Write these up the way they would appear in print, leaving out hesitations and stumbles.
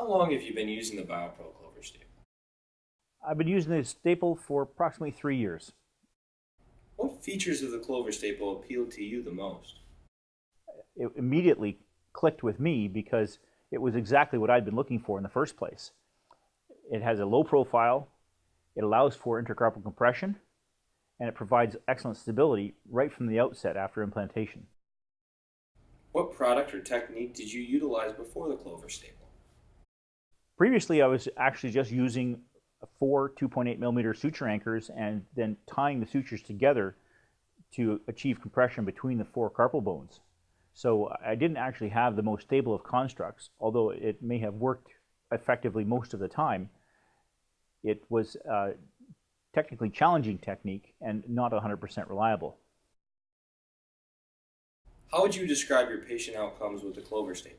How long have you been using the BioPro Clover Staple? I've been using the staple for approximately 3 years. What features of the Clover Staple appeal to you the most? It immediately clicked with me because it was exactly what I'd been looking for in the first place. It has a low profile, it allows for intercarpal compression, and it provides excellent stability right from the outset after implantation. What product or technique did you utilize before the Clover Staple? Previously, I was actually just using four 2.8 millimeter suture anchors and then tying the sutures together to achieve compression between the four carpal bones. So I didn't actually have the most stable of constructs, although it may have worked effectively most of the time. It was a technically challenging technique and not 100% reliable. How would you describe your patient outcomes with the Clover Staple?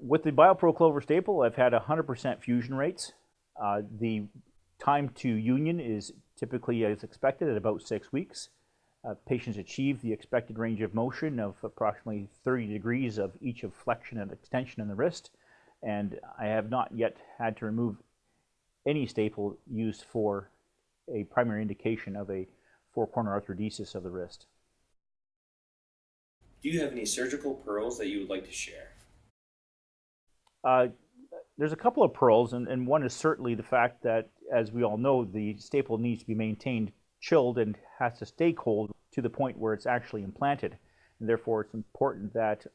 With the BioPro Clover Staple, I've had 100% fusion rates. The time to union is typically as expected at about 6 weeks. Patients achieve the expected range of motion of approximately 30 degrees of each of flexion and extension in the wrist, and I have not yet had to remove any staple used for a primary indication of a four-corner arthrodesis of the wrist. Do you have any surgical pearls that you would like to share? Uh, there's a couple of pearls, and one is certainly the fact that, as we all know, the staple needs to be maintained chilled and has to stay cold to the point where it's actually implanted. And therefore, it's important that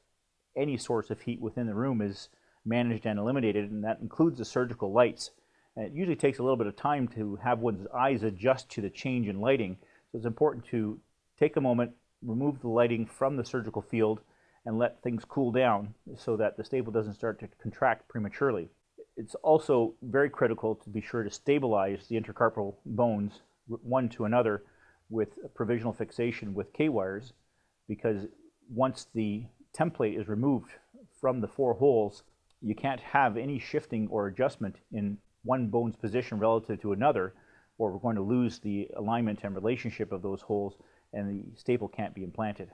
any source of heat within the room is managed and eliminated, and that includes the surgical lights. And it usually takes a little bit of time to have one's eyes adjust to the change in lighting. So it's important to take a moment, remove the lighting from the surgical field, and let things cool down so that the staple doesn't start to contract prematurely. It's also very critical to be sure to stabilize the intercarpal bones one to another with provisional fixation with K-wires, because once the template is removed from the four holes, you can't have any shifting or adjustment in one bone's position relative to another, or we're going to lose the alignment and relationship of those holes, and the staple can't be implanted.